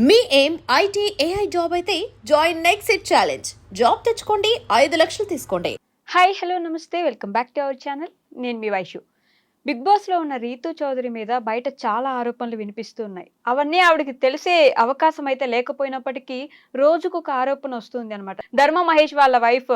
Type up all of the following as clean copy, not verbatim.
మీ ఏం IT AI job అయితే join next it challenge. Job తెచ్చుకోండి, 5 లక్షలు తీసుకోండి. హాయ్ హలో నమస్తే welcome back to our channel. నేను మీ వైషు. బిగ్ బాస్లో ఉన్న రీతూ చౌదరి మీద బయట చాలా ఆరోపణలు వినిపిస్తూ ఉన్నాయి. అవన్నీ ఆవిడకి తెలిసే అవకాశం అయితే లేకపోయినప్పటికీ రోజుకు ఒక ఆరోపణ వస్తుంది అనమాట. ధర్మ మహేష్ వాళ్ళ వైఫ్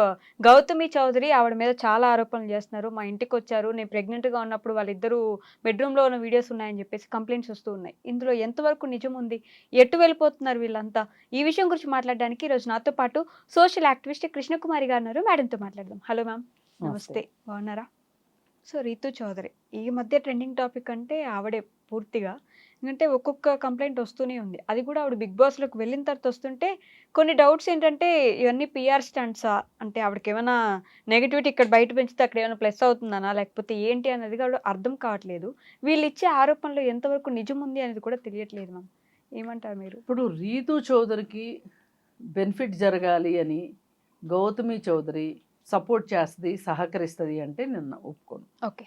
గౌతమి చౌదరి ఆవిడ మీద చాలా ఆరోపణలు చేస్తున్నారు. మా ఇంటికి వచ్చారు, నేను ప్రెగ్నెంట్గా ఉన్నప్పుడు వాళ్ళిద్దరూ బెడ్రూమ్లో ఉన్న వీడియోస్ ఉన్నాయని చెప్పేసి కంప్లైంట్స్ వస్తూ ఉన్నాయి. ఇందులో ఎంతవరకు నిజం ఉంది, ఎటు వెళ్ళిపోతున్నారు వీళ్ళంతా, ఈ విషయం గురించి మాట్లాడడానికి ఈరోజు నాతో పాటు సోషల్ యాక్టివిస్ట్ కృష్ణకుమారి గారు ఉన్నారు. మేడంతో మాట్లాడదాం. హలో మ్యామ్, నమస్తే, బాగున్నారా? సో రీతూ చౌదరి ఈ మధ్య ట్రెండింగ్ టాపిక్ అంటే ఆవిడే పూర్తిగా. ఎందుకంటే ఒక్కొక్క కంప్లైంట్ వస్తూనే ఉంది. అది కూడా ఆవిడ బిగ్ బాస్లోకి వెళ్ళిన తర్వాత వస్తుంటే కొన్ని డౌట్స్ ఏంటంటే ఇవన్నీ పిఆర్ స్టంట్సా, అంటే ఆవిడకి ఏమైనా నెగిటివిటీ ఇక్కడ బయట పెంచితే అక్కడ ఏమైనా ప్లస్ అవుతుందనా లేకపోతే ఏంటి అనేది ఆవిడ అర్థం కావట్లేదు. వీళ్ళు ఇచ్చే ఆరోపణలు ఎంతవరకు నిజం ఉంది అనేది కూడా తెలియట్లేదు మ్యామ్. ఏమంటారు మీరు? ఇప్పుడు రీతూ చౌదరికి బెనిఫిట్ జరగాలి అని గౌతమి చౌదరి సపోర్ట్ చేస్తుంది, సహకరిస్తుంది అంటే నేను ఒప్పుకోను. ఓకే.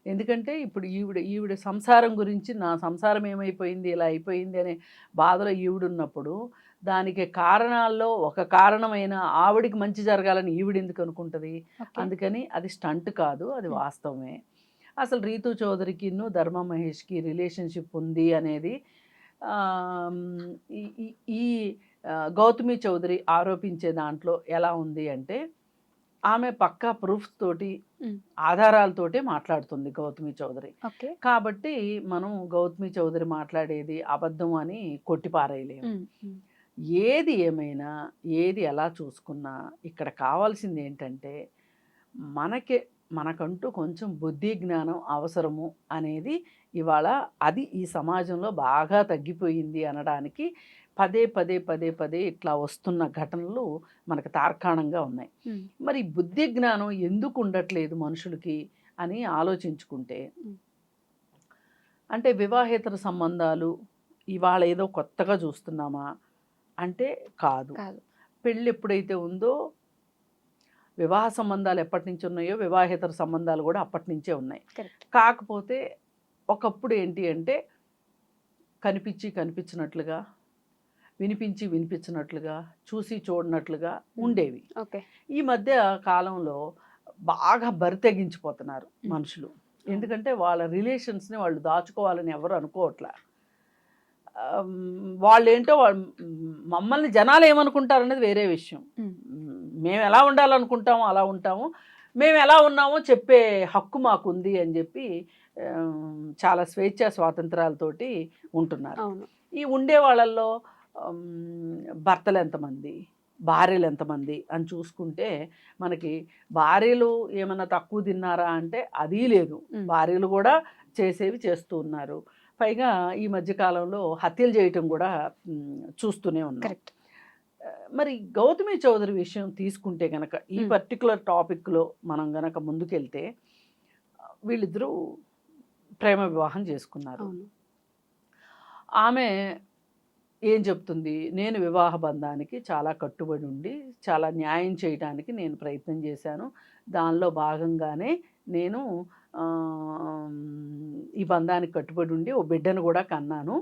ఎందుకంటే ఇప్పుడు ఈవిడ సంసారం గురించి, నా సంసారం ఏమైపోయింది, ఇలా అయిపోయింది అనే బాధలో ఈవిడున్నప్పుడు దానికి కారణాల్లో ఒక కారణమైన ఆవిడికి మంచి జరగాలని ఈవిడ ఎందుకు అనుకుంటుంది? అందుకని అది స్టంట్ కాదు, అది వాస్తవమే. అసలు రీతూ చౌదరికి ధర్మ మహేష్కి రిలేషన్షిప్ ఉంది అనేది ఈ గౌతమి చౌదరి ఆరోపించే దాంట్లో ఎలా ఉంది అంటే, ఆమె పక్కా ప్రూఫ్స్ తోటి ఆధారాలతోటే మాట్లాడుతుంది గౌతమి చౌదరి. కాబట్టి మనం గౌతమి చౌదరి మాట్లాడేది అబద్ధం అని కొట్టిపారేయలేము. ఏది ఏమైనా, ఏది ఎలా చూసుకున్నా ఇక్కడ కావాల్సింది ఏంటంటే మనకంటూ కొంచెం బుద్ధి జ్ఞానం అవసరము అనేది ఇవాళ అది ఈ సమాజంలో బాగా తగ్గిపోయింది అనడానికి పదే పదే పదే పదే ఇట్లా వస్తున్న ఘటనలు మనకు తార్కాణంగా ఉన్నాయి. మరి బుద్ధి జ్ఞానం ఎందుకు ఉండట్లేదు మనుషులకి అని ఆలోచించుకుంటే, అంటే వివాహేతర సంబంధాలు ఇవాళ ఏదో కొత్తగా చూస్తున్నామా అంటే కాదు. పెళ్ళి ఎప్పుడైతే ఉందో వివాహ సంబంధాలు ఎప్పటి నుంచి ఉన్నాయో వివాహేతర సంబంధాలు కూడా అప్పటి నుంచే ఉన్నాయి. కాకపోతే ఒకప్పుడు ఏంటి అంటే కనిపించి కనిపించినట్లుగా, వినిపించి వినిపించినట్లుగా, చూసి చూడనట్లుగా ఉండేవి. ఈ మధ్య కాలంలో బాగా బరితెగించిపోతున్నారు మనుషులు. ఎందుకంటే వాళ్ళ రిలేషన్స్ని వాళ్ళు దాచుకోవాలని ఎవరు అనుకోవట్లే. వాళ్ళేంటో మమ్మల్ని జనాలు ఏమనుకుంటారనేది వేరే విషయం. మేము ఎలా ఉండాలనుకుంటామో అలా ఉంటాము, మేము ఎలా ఉన్నామో చెప్పే హక్కు మాకుంది అని చెప్పి చాలా స్వేచ్ఛా స్వాతంత్రాలతోటి ఉంటున్నారు. ఈ ఉండే వాళ్ళల్లో భర్తలు ఎంతమంది, భార్యలు ఎంతమంది అని చూసుకుంటే మనకి భార్యలు ఏమన్నా తక్కువ తిన్నారా అంటే అది లేదు. భార్యలు కూడా చేసేవి చేస్తూ ఉన్నారు. పైగా ఈ మధ్యకాలంలో హత్యలు చేయటం కూడా చూస్తూనే ఉన్నాం. మరి గౌతమి చౌదరి విషయం తీసుకుంటే కనుక ఈ పర్టికులర్ టాపిక్లో మనం గనక ముందుకెళ్తే, వీళ్ళిద్దరూ ప్రేమ వివాహం చేసుకున్నారు. ఆమె ఏం చెప్తుంది? నేను వివాహ బంధానికి చాలా కట్టుబడి ఉండి చాలా న్యాయం చేయడానికి నేను ప్రయత్నం చేశాను. దానిలో భాగంగానే నేను ఈ బంధానికి కట్టుబడి ఉండి ఓ బిడ్డను కూడా కన్నాను.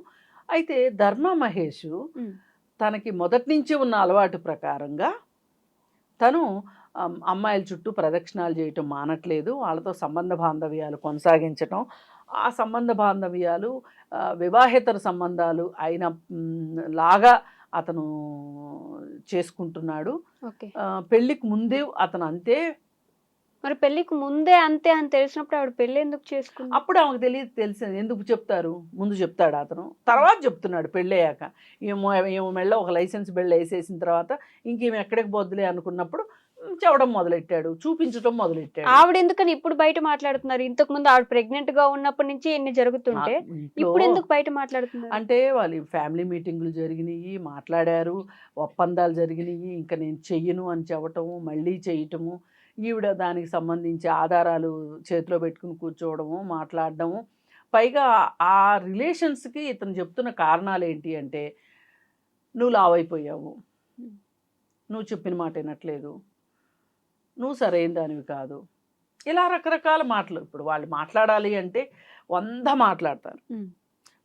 అయితే ధర్మ మహేష్ తనకి మొదటి నుంచి ఉన్న అలవాటు ప్రకారంగా తను అమ్మాయిల చుట్టూ ప్రదక్షిణాలు చేయటం మానట్లేదు. వాళ్ళతో సంబంధ బాంధవ్యాలు కొనసాగించటం, ఆ సంబంధ బాంధవ్యాలు వివాహేతర సంబంధాలు అయిన లాగా అతను చేసుకుంటున్నాడు. పెళ్ళికి ముందే అతను అంతే. మరి పెళ్ళికి ముందే అంతే అని తెలిసినప్పుడు ఆవిడ పెళ్ళి ఎందుకు చేసుకుంది? అప్పుడు ఆమెకు తెలిసింది. ఎందుకు చెప్తారు? ముందు చెప్తాడు అతను, తర్వాత చెప్తున్నాడు పెళ్ళయ్యాక. ఏమో మెళ్ళ ఒక లైసెన్స్ బిళ్ళ వేసేసిన తర్వాత ఇంకేమి ఎక్కడికి పోద్దులే అనుకున్నప్పుడు చెప్పడం మొదలెట్టాడు, చూపించడం మొదలెట్టాడు. ఆవిడ ఎందుకని ఇప్పుడు బయట మాట్లాడుతున్నారు? ఇంతకు ముందు ఆవిడ ప్రెగ్నెంట్ గా ఉన్నప్పటి నుంచి ఎన్ని జరుగుతుంటే ఇప్పుడు ఎందుకు బయట మాట్లాడుతున్నారు? అంటే వాళ్ళ ఫ్యామిలీ మీటింగ్లు జరిగినాయి, మాట్లాడారు, ఒప్పందాలు జరిగినాయి. ఇంకా నేను చెయ్యను అని చెప్పటము, మళ్ళీ చేయటము, ఈవిడ దానికి సంబంధించి ఆధారాలు చేతిలో పెట్టుకుని కూర్చోవడము, మాట్లాడడము. పైగా ఆ రిలేషన్స్కి ఇతను చెప్తున్న కారణాలు ఏంటి అంటే, నువ్వు లావైపోయావు, నువ్వు చెప్పిన మాట వినట్లేదు, నువ్వు సరైన దానివి కాదు, ఇలా రకరకాల మాటలు. ఇప్పుడు వాళ్ళు మాట్లాడాలి అంటే 100 మాట్లాడతారు.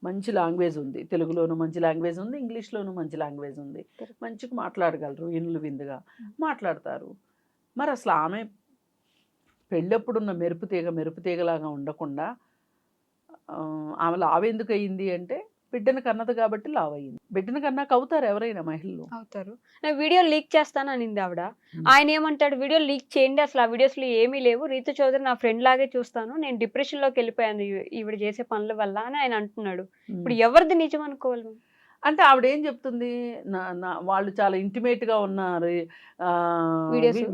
మంచి లాంగ్వేజ్ ఉంది, తెలుగులోను మంచి లాంగ్వేజ్ ఉంది, ఇంగ్లీష్లోను మంచి లాంగ్వేజ్ ఉంది, మంచిగా మాట్లాడగలరు, ఇనులు విందుగా మాట్లాడతారు. మరి అసలు ఆమె పెళ్ళప్పుడున్న మెరుపు తీగలాగా ఉండకుండా ఆమె లావు ఎందుకు అయ్యింది అంటే బిడ్డను కన్నది కాబట్టి లావు అయ్యింది. బిడ్డను కన్నాక అవుతారు ఎవరైనా మహిళలు. అవుతారు. వీడియో లీక్ చేస్తాను అనింది ఆవిడ. ఆయన ఏమంటాడు, వీడియో లీక్ చేయండి, అసలు ఆ వీడియోస్లో ఏమీ లేవు, రీతు చౌదరి నా ఫ్రెండ్ లాగే చూస్తాను, నేను డిప్రెషన్లోకి వెళ్ళిపోయాను ఈవిడ చేసే పనుల వల్ల అని ఆయన అంటున్నాడు. ఇప్పుడు ఎవరిది నిజం అనుకోవాలి? అంటే ఆవిడ ఏం చెప్తుంది, వాళ్ళు చాలా ఇంటిమేట్గా ఉన్నారు,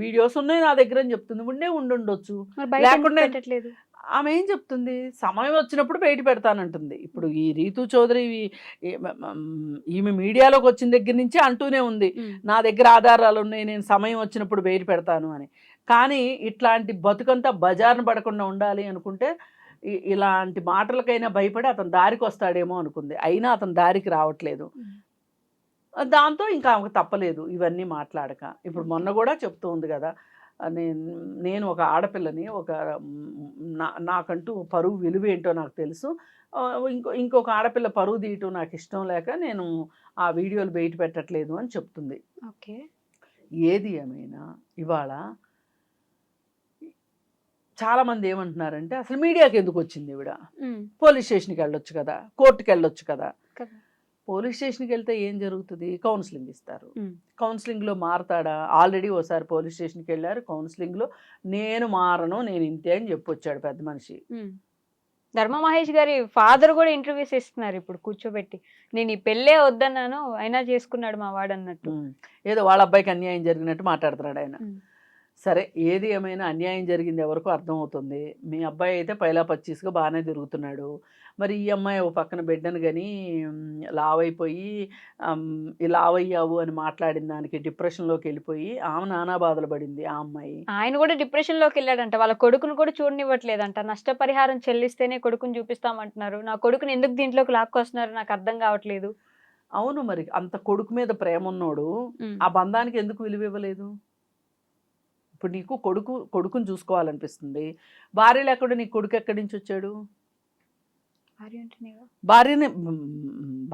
వీడియోస్ ఉన్నాయి నా దగ్గర అని చెప్తుంది. ఉండొచ్చు, లేకుండా పెట్టట్లేదు. ఆమె ఏం చెప్తుంది, సమయం వచ్చినప్పుడు బయట పెడతానంటుంది. ఇప్పుడు ఈ రీతు చౌదరి ఈమె మీడియాలోకి వచ్చిన దగ్గర నుంచి అంటూనే ఉంది, నా దగ్గర ఆధారాలు ఉన్నాయి, నేను సమయం వచ్చినప్పుడు బయట పెడతాను అని. కానీ ఇట్లాంటి బతుకంతా బజార్ను పడకుండా ఉండాలి అనుకుంటే ఇలాంటి మాటలకైనా భయపడి అతను దారికి వస్తాడేమో అనుకుంది. అయినా అతను దారికి రావట్లేదు. దాంతో ఇంకా ఆమెకు తప్పలేదు ఇవన్నీ మాట్లాడక. ఇప్పుడు మొన్న కూడా చెప్తూ ఉంది కదా, నేను ఒక ఆడపిల్లని, నాకంటూ పరువు విలువ ఏంటో నాకు తెలుసు, ఇంకొక ఆడపిల్ల పరువు తీయటం నాకు ఇష్టం లేక నేను ఆ వీడియోలు బయట పెట్టట్లేదు అని చెప్తుంది. ఓకే, ఏది ఏమైనా ఇవాళ చాలామంది ఏమంటున్నారంటే అసలు మీడియాకి ఎందుకు వచ్చింది ఈవిడ, పోలీస్ స్టేషన్కి వెళ్ళొచ్చు కదా, కోర్టుకి వెళ్ళొచ్చు కదా. పోలీస్ స్టేషన్కి వెళ్తే ఏం జరుగుతుంది, కౌన్సిలింగ్ ఇస్తారు. కౌన్సిలింగ్లో మారతాడా? ఆల్రెడీ ఓసారి పోలీస్ స్టేషన్కి వెళ్ళారు, కౌన్సిలింగ్లో నేను మారను, నేను ఇంతే అని చెప్పొచ్చాడు పెద్ద మనిషి. ధర్మ మహేష్ గారి ఫాదర్ కూడా ఇంటర్వ్యూస్ ఇస్తున్నారు ఇప్పుడు కూర్చోబెట్టి, నేను ఈ పెళ్ళే వద్దన్నాను అయినా చేసుకున్నాడు మా వాడు అన్నట్టు. ఏదో వాళ్ళ అబ్బాయికి అన్యాయం జరిగినట్టు మాట్లాడుతున్నాడు ఆయన. సరే, ఏది ఏమైనా అన్యాయం జరిగింది ఎవరికో అర్థమవుతుంది. మీ అబ్బాయి అయితే పైలా పచ్చీస్గా బాగానే తిరుగుతున్నాడు. మరి ఈ అమ్మాయి ఓ పక్కన బిడ్డను కానీ లావైపోయి లావయ్యావు అని మాట్లాడిన దానికి డిప్రెషన్లోకి వెళ్ళిపోయి ఆమె నానా బాధలు పడింది ఆ అమ్మాయి. ఆయన కూడా డిప్రెషన్లోకి వెళ్ళాడంట, వాళ్ళ కొడుకును కూడా చూడనివ్వట్లేదంట, నష్టపరిహారం చెల్లిస్తేనే కొడుకుని చూపిస్తామంటున్నారు, నా కొడుకుని ఎందుకు దీంట్లోకి లాక్కొస్తున్నారు నాకు అర్థం కావట్లేదు. అవును, మరి అంత కొడుకు మీద ప్రేమ ఉన్నోడు ఆ బంధానికి ఎందుకు విలువ ఇవ్వలేదు? ఇప్పుడు నీకు కొడుకుని చూసుకోవాలనిపిస్తుంది, భార్య లేకుండా నీ కొడుకు ఎక్కడి నుంచి వచ్చాడు?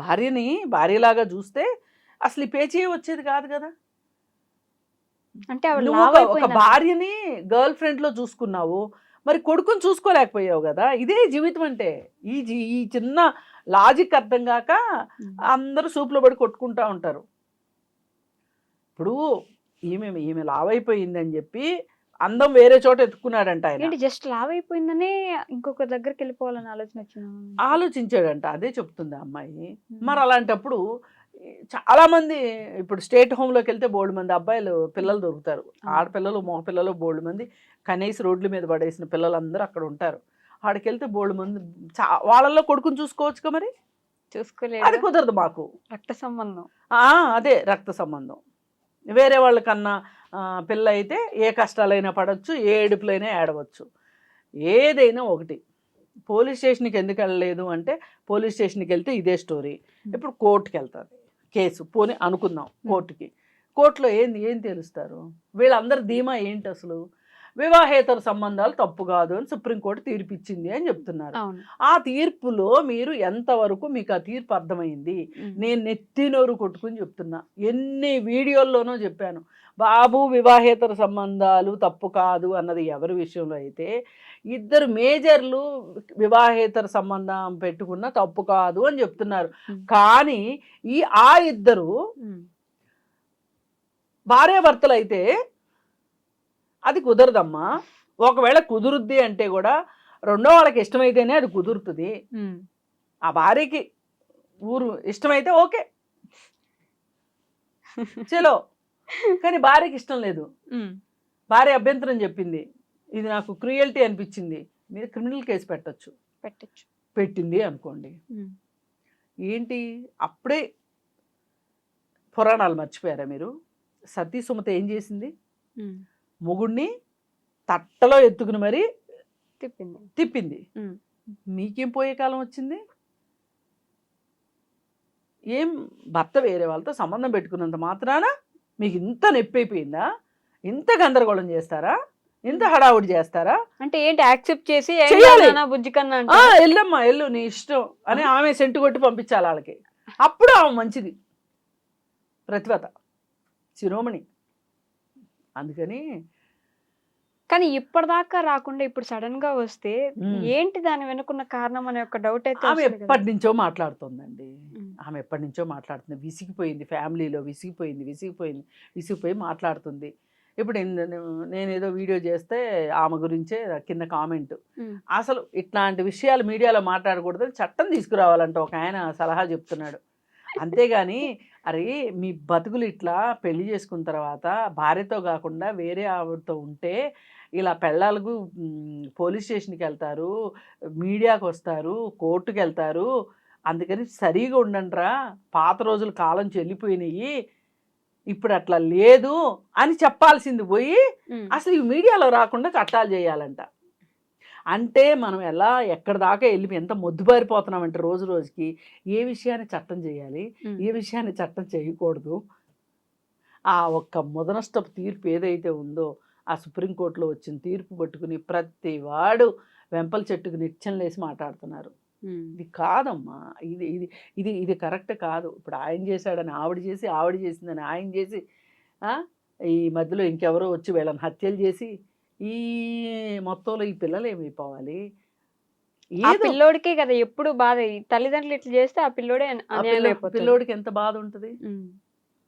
భార్యని భార్యలాగా చూస్తే అసలు ఈ పేచీ వచ్చేది కాదు కదా. అంటే ఒక భార్యని గర్ల్ ఫ్రెండ్లో చూసుకున్నావు, మరి కొడుకుని చూసుకోలేకపోయావు కదా. ఇదే జీవితం అంటే. ఈ చిన్న లాజిక్ అర్థం కాక అందరూ సూపులో పడి కొట్టుకుంటా ఉంటారు. ఇప్పుడు ఈమె లావైపోయింది అని చెప్పి అందం వేరే చోట ఎత్తుకున్నాడంట ఆయన. జస్ట్ లావైపోయిందనే ఇంకొక దగ్గరికి వెళ్ళిపోవాలని ఆలోచించాడంట. అదే చెప్తుంది ఆ అమ్మాయి. మరి అలాంటప్పుడు చాలా మంది ఇప్పుడు స్టేట్ హోమ్లోకి వెళ్తే బోల్డ్ మంది అబ్బాయిలు పిల్లలు దొరుకుతారు, ఆడపిల్లలు మగ పిల్లలు బోల్డ్ మంది, కనీసం రోడ్ల మీద పడేసిన పిల్లలందరూ అక్కడ ఉంటారు. ఆడికి వెళ్తే బోల్డ్ మంది, వాళ్ళల్లో కొడుకుని చూసుకోవచ్చుగా, మరి చూసుకోలేదు. అది కుదరదు మాకు. రక్త సంబంధం. అదే రక్త సంబంధం. వేరే వాళ్ళకన్నా పిల్ల అయితే ఏ కష్టాలైనా పడవచ్చు, ఏ ఏడుపులైనా ఏడవచ్చు, ఏదైనా ఒకటి. పోలీస్ స్టేషన్కి ఎందుకు వెళ్ళలేదు అంటే పోలీస్ స్టేషన్కి వెళ్తే ఇదే స్టోరీ. ఇప్పుడు కోర్టుకి వెళ్తుంది కేసు, పోనీ అనుకుందాం కోర్టులో ఏం తెలుస్తారు? వీళ్ళందరి ధీమా ఏంటి అసలు? వివాహేతర సంబంధాలు తప్పు కాదు అని సుప్రీంకోర్టు తీర్పు ఇచ్చింది అని చెప్తున్నారు. ఆ తీర్పులో మీరు ఎంతవరకు మీకు ఆ తీర్పు అర్థమైంది? నేను నెత్తినోరు కొట్టుకుని చెప్తున్నా, ఎన్ని వీడియోల్లోనో చెప్పాను, బాబు వివాహేతర సంబంధాలు తప్పు కాదు అన్నది ఎవరి విషయంలో అయితే, ఇద్దరు మేజర్లు వివాహేతర సంబంధం పెట్టుకున్న తప్పు కాదు అని చెప్తున్నారు. కానీ ఆ ఇద్దరు భార్యాభర్తలు అయితే అది కుదరదమ్మా. ఒకవేళ కుదురుద్ది అంటే కూడా రెండో వాళ్ళకి ఇష్టమైతేనే అది కుదురుతుంది. ఆ భార్యకి ఊరు ఇష్టమైతే ఓకే చలో, కానీ భార్యకి ఇష్టం లేదు, భార్య అభ్యంతరం చెప్పింది, ఇది నాకు క్రూయల్టీ అనిపించింది, మీరు క్రిమినల్ కేసు పెట్టచ్చు. పెట్టింది అనుకోండి, ఏంటి అప్పుడే పురాణాలు మర్చిపోయారా మీరు? సతీ సుమత ఏం చేసింది? మొగుడిని తట్టలో ఎత్తుకుని మరీ తిప్పింది. మీకేం పోయే కాలం వచ్చింది? ఏం భర్త వేరే వాళ్ళతో సంబంధం పెట్టుకున్నంత మాత్రాన మీకు ఇంత నొప్పి అయిపోయిందా? ఇంత గందరగోళం చేస్తారా? ఇంత హడావుడి చేస్తారా? అంటే ఏంటి యాక్సెప్ట్ చేసి చెయ్యాలి. బుజ్జి కన్నా ఆ, ఎల్లమ్మా ఎల్లు నీ ఇష్టం అని ఆమె సెంటు కొట్టి పంపించాలి వాళ్ళకి. అప్పుడు ఆమె మంచిది, ప్రతిభత, శిరోమణి. అందుకని కానీ ఇప్పటిదాకా రాకుండా ఇప్పుడు సడన్ గా వస్తే ఉమ్, ఏంటి దాని వెనుకున్న కారణం అనే ఒక డౌట్ అయితే ఆమె వస్తుంది కదా. ఎప్పటి నుంచో మాట్లాడుతుందండి. ఉమ్. ఆమె ఎప్పటి నుంచో మాట్లాడుతుంది, విసిగిపోయింది, ఫ్యామిలీలో విసిగిపోయి మాట్లాడుతుంది. ఇప్పుడు నేను ఏదో వీడియో చేస్తే ఆమె గురించే కింద కామెంట్, ఉమ్. అసలు ఇట్లాంటి విషయాలు మీడియాలో మాట్లాడకూడదు, చట్టం తీసుకురావాలంట ఒక ఆయన సలహా చెప్తున్నాడు. అంతేగాని అరే మీ బతుకులు ఇట్లా పెళ్లి చేసుకున్న తర్వాత భార్యతో కాకుండా వేరే ఆవిడతో ఉంటే ఇలా పెళ్ళాలకు పోలీస్ స్టేషన్కి వెళ్తారు, మీడియాకి వస్తారు, కోర్టుకి వెళ్తారు, అందుకని సరిగా ఉండండిరా, పాత రోజులు కాలం చెల్లిపోయినాయి, ఇప్పుడు అట్లా లేదు అని చెప్పాల్సింది పోయి ఉమ్. అసలు ఈ మీడియాలో రాకుండా చట్టాలు చేయాలంట. అంటే మనం ఎలా ఎక్కడి దాకా వెళ్ళి ఎంత మొద్దుబారిపోతున్నామంటే రోజు రోజుకి ఏ విషయాన్ని చట్టం చేయాలి, ఉమ్. ఏ విషయాన్ని చట్టం చేయకూడదు. ఆ ఒక్క ముదనష్టపు తీర్పు ఏదైతే ఉందో, ఆ సుప్రీంకోర్టులో వచ్చిన తీర్పు పట్టుకుని ప్రతి వాడు వెంపల చెట్టుకు నిచ్చెనలేసి మాట్లాడుతున్నారు. ఉమ్. ఇది కాదమ్మా, ఇది ఇది ఇది ఇది కరెక్ట్ కాదు. ఇప్పుడు ఆయన చేశాడని ఆవిడ చేసిందని ఆయన చేసి ఈ మధ్యలో ఇంకెవరో వచ్చి వీళ్ళని హత్యలు చేసి ఈ మొత్తంలో ఈ పిల్లలు ఏమైపోవాలి? ఆ ఏదో పిల్లోడికే కదా ఎప్పుడు బాధ, ఈ తల్లిదండ్రులు ఇట్లా చేస్తే ఆ పిల్లోడే ఆ అన్యాయం అయిపోతాడు. పిల్లోడికి ఎంత బాధ ఉంటుంది. ఉమ్.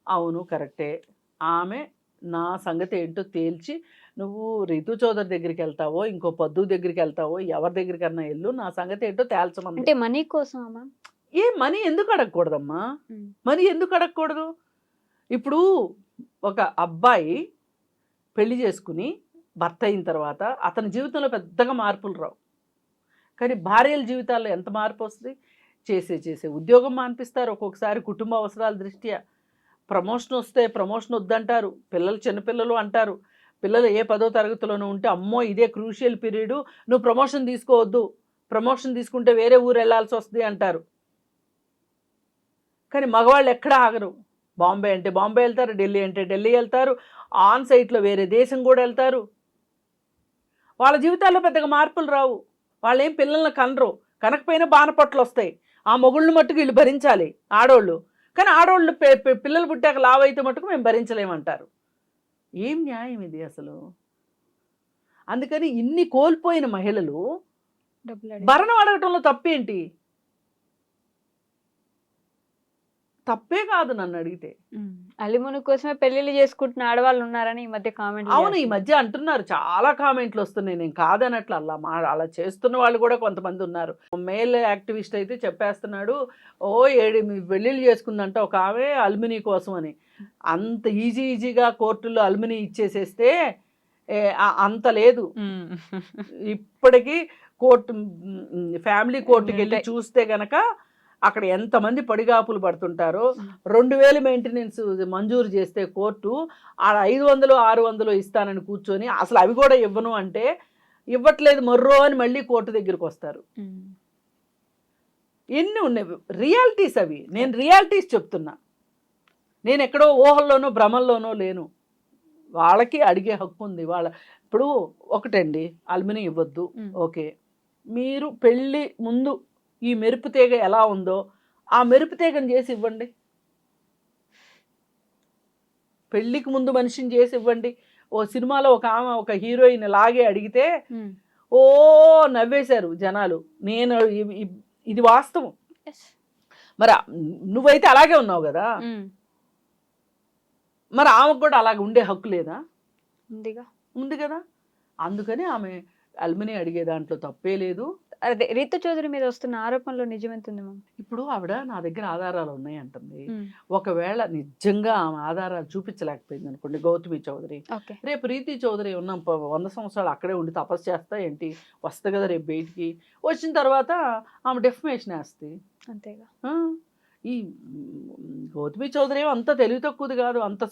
అవును కరెక్టే. ఆమె నా సంగతి ఏంటో తేల్చి నువ్వు రితు చౌదరి దగ్గరికి వెళ్తావో, ఇంకో పద్దు దగ్గరికి వెళ్తావో, ఎవరి దగ్గరికన్నా వెళ్ళు, నా సంగతి ఏంటో తేల్చమంది. అంటే మనీ కోసం అమ్మా. ఏ మనీ ఎందుకు అడగకూడదమ్మా? ఉమ్. మనీ ఎందుకు అడగకూడదు? ఇప్పుడు ఒక అబ్బాయి పెళ్లి చేసుకుని భర్త అయిన తర్వాత అతని జీవితంలో పెద్దగా మార్పులు రావు, కానీ భార్యల జీవితాల్లో ఎంత మార్పు వస్తుంది? చేసే ఉద్యోగం మానిపిస్తారు ఒక్కొక్కసారి కుటుంబ అవసరాల దృష్ట్యా. ప్రమోషన్ వస్తే ప్రమోషన్ వద్దంటారు, పిల్లలు చిన్నపిల్లలు అంటారు. పిల్లలు ఏ 10వ తరగతిలోనూ ఉంటే అమ్మో ఇదే క్రూషియల్ పీరియడ్, నువ్వు ప్రమోషన్ తీసుకోవద్దు, ప్రమోషన్ తీసుకుంటే వేరే ఊరు వెళ్ళాల్సి వస్తుంది అంటారు. కానీ మగవాళ్ళు ఎక్కడా ఆగరు. బాంబే అంటే బాంబే వెళ్తారు, ఢిల్లీ అంటే ఢిల్లీ వెళ్తారు, ఆన్ సైట్లో వేరే దేశం కూడా వెళ్తారు. వాళ్ళ జీవితాల్లో పెద్దగా మార్పులు రావు. వాళ్ళు ఏం పిల్లల్ని కనరు, కనకపోయినా బాణపట్లు వస్తాయి. ఆ మొగుళ్ళని మట్టుకు వీళ్ళు భరించాలి ఆడోళ్ళు, కానీ ఆడోళ్ళు పిల్లలు పుట్టాక లావు అయితే మట్టుకు మేము భరించలేమంటారు. ఏం న్యాయం ఇది అసలు? అందుకని ఇన్ని కోల్పోయిన మహిళలు డబ్బులు అడిగి. భరణం అడగటంలో తప్పేంటి? తప్పే కాదు నన్ను అడిగితే. ఉమ్. అలిమును కోసమే పెళ్లిళ్ళు చేసుకుంటున్న ఆడవాళ్ళు ఉన్నారని ఈ మధ్య కామెంట్. అవును, ఈ మధ్య అంటున్నారు, చాలా కామెంట్లు వస్తున్నాయి. నేను కాదనట్లు, అలా చేస్తున్న వాళ్ళు కూడా కొంతమంది ఉన్నారు. మేల్ యాక్టివిస్ట్ అయితే చెప్పేస్తున్నాడు, ఓ 7 పెళ్ళిళ్ళు చేసుకుందంట ఒక ఆమె అల్మినీ కోసం అని. అంత ఈజీగా కోర్టుల్లో అల్మినీ ఇచ్చేసేస్తే అంత లేదు. ఇప్పటికీ కోర్టు, ఫ్యామిలీ కోర్టుకి వెళ్ళి చూస్తే గనక అక్కడ ఎంతమంది పడిగాపులు పడుతుంటారో. 2000 మెయింటెనెన్స్ మంజూరు చేస్తే కోర్టు ఆడ 500 600 ఇస్తానని కూర్చొని అసలు అవి కూడా ఇవ్వను అంటే ఇవ్వట్లేదు మొర్రో అని మళ్ళీ కోర్టు దగ్గరికి వస్తారు. ఎన్ని ఉన్నాయి రియాలిటీస్ అవి. నేను రియాలిటీస్ చెప్తున్నా, నేను ఎక్కడో ఊహల్లోనో భ్రమల్లోనో లేను. వాళ్ళకి అడిగే హక్కు ఉంది. ఇప్పుడు ఒకటండి, అల్మినీ ఇవ్వద్దు, ఓకే. మీరు పెళ్ళి ముందు ఈ మెరుపు తీగ ఎలా ఉందో ఆ మెరుపు తీగను చేసి ఇవ్వండి. పెళ్ళికి ముందు మనిషిని చేసి ఇవ్వండి. ఓ సినిమాలో ఒక ఆమె ఒక హీరోయిన్ లాగే అడిగితే ఓ నవ్వేశారు జనాలు. నేను ఇది వాస్తవం. మరి నువ్వైతే అలాగే ఉన్నావు కదా, మరి ఆమెకు కూడా అలాగే ఉండే హక్కు లేదా? ఉంది కదా. అందుకని ఆమె అల్మినీ అడిగే దాంట్లో తప్పే లేదు. అదే రీతు చౌదరి మీద వస్తున్న ఆరోపణలో నిజమెంతుంది మ్యామ్? ఇప్పుడు ఆవిడ నా దగ్గర ఆధారాలు ఉన్నాయి అంటుంది. ఒకవేళ నిజంగా ఆమె ఆధారాలు చూపించలేకపోయింది అనుకోండి గౌతమి చౌదరి, రేపు రీతి చౌదరి ఉన్న 100 సంవత్సరాలు అక్కడే ఉండి తపస్సు చేస్తా ఏంటి? వస్తుంది కదా రేపు బయటికి. వచ్చిన తర్వాత ఆమె డెఫమేషన్ వేస్తుంది. అంతేగా. ఈ గౌతమి చౌదరి అంత తెలివి తక్కువది కాదు, అంత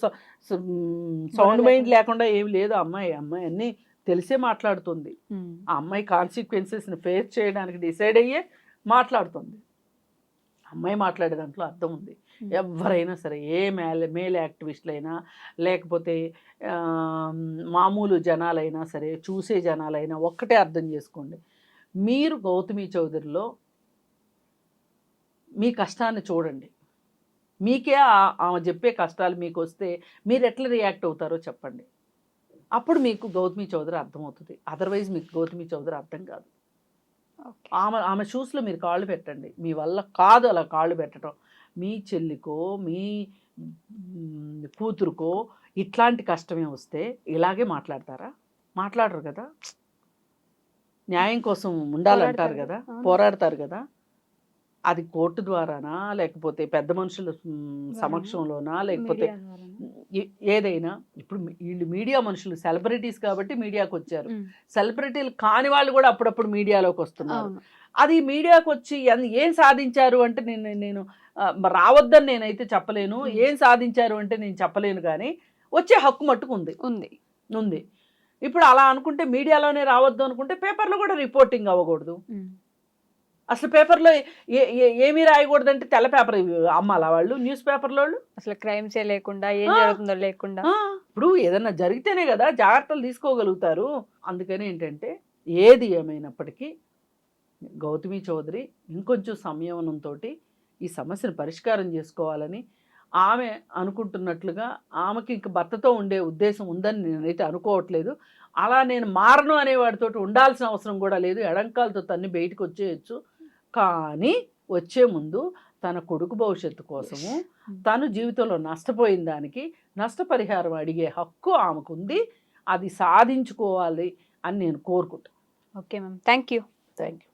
సౌండ్ మైండ్ లేకుండా ఏమి లేదు. అమ్మాయి అన్నీ తెలిసే మాట్లాడుతుంది. ఆ అమ్మాయి కాన్సిక్వెన్సెస్ని ఫేస్ చేయడానికి డిసైడ్ అయ్యే మాట్లాడుతుంది. అమ్మాయి మాట్లాడే దాంట్లో అర్థం ఉంది. ఎవరైనా సరే ఏ మేల్ యాక్టివిస్టులైనా లేకపోతే మామూలు జనాలైనా సరే, చూసే జనాలైనా ఒక్కటే అర్థం చేసుకోండి. మీరు గౌతమి చౌదరిలో మీ కష్టాన్ని చూడండి. మీకే ఆమె చెప్పే కష్టాలు మీకు వస్తే మీరు ఎట్లా రియాక్ట్ అవుతారో చెప్పండి. అప్పుడు మీకు గౌతమి చౌదరి అర్థమవుతుంది. అదర్వైజ్ మీకు గౌతమి చౌదరి అర్థం కాదు. ఓకే. ఆమె షూస్లో మీరు కాళ్ళు పెట్టండి. మీ వల్ల కాదు అలా కాళ్ళు పెట్టడం. మీ చెల్లికో మీ కూతురుకో ఇట్లాంటి కష్టమే వస్తే ఇలాగే మాట్లాడతారా? మాట్లాడరు కదా. న్యాయం కోసం ఉండాలంటారు పోరాడతారు కదా, కదా. అవును. పోరాడతారు కదా. అది కోర్టు ద్వారానా లేకపోతే పెద్ద మనుషుల సమక్షంలోనా లేకపోతే మీడియా ద్వారానా? ఏదైనా. ఇప్పుడు వీళ్ళు మీడియా మనుషులు సెలబ్రిటీస్ కాబట్టి మీడియాకి వచ్చారు. ఉమ్. సెలబ్రిటీలు కాని వాళ్ళు కూడా అప్పుడప్పుడు మీడియాలోకి వస్తున్నారు. అవును. అది మీడియాకి వచ్చి ఏం సాధించారు అంటే నేను రావద్దని నేనైతే చెప్పలేను. ఏం సాధించారు అంటే నేను చెప్పలేను, కానీ వచ్చే హక్కు మట్టుకు ఉంది ఉంది. ఉంది. ఇప్పుడు అలా అనుకుంటే మీడియాలోనే రావద్దు అనుకుంటే పేపర్లో కూడా రిపోర్టింగ్ అవ్వకూడదు. ఉమ్. అసలు పేపర్లో ఏమీ రాయకూడదంటే తెల్ల పేపర్ అమ్మాలా వాళ్ళు? న్యూస్ పేపర్లో వాళ్ళు అసలు క్రైమ్సే లేకుండా ఏం ఆ. జరుగుతుందో లేకుండా. ఇప్పుడు ఏదన్నా జరిగితేనే కదా జాగ్రత్తలు తీసుకోగలుగుతారు. అందుకని ఏంటంటే ఏది ఏమైనప్పటికీ గౌతమి చౌదరి ఇంకొంచెం సంయమనంతో ఈ సమస్యను పరిష్కారం చేసుకోవాలని ఆమె అనుకుంటున్నట్లుగా ఆమెకి ఇంక భర్తతో ఉండే ఉద్దేశం ఉందని నేనైతే అనుకోవట్లేదు. అలా నేను మారను అనేవాడితో ఉండాల్సిన అవసరం కూడా లేదు. ఎడంకాలతో తన్ని బయటకు వచ్చేయచ్చు. కానీ వచ్చే ముందు తన కొడుకు భవిష్యత్తు కోసము తను జీవితంలో నష్టపోయిన దానికి నష్టపరిహారం అడిగే హక్కు ఆమెకుంది. అది సాధించుకోవాలి అని నేను కోరుకుంటాను. Okay ma'am, thank you. Thank you.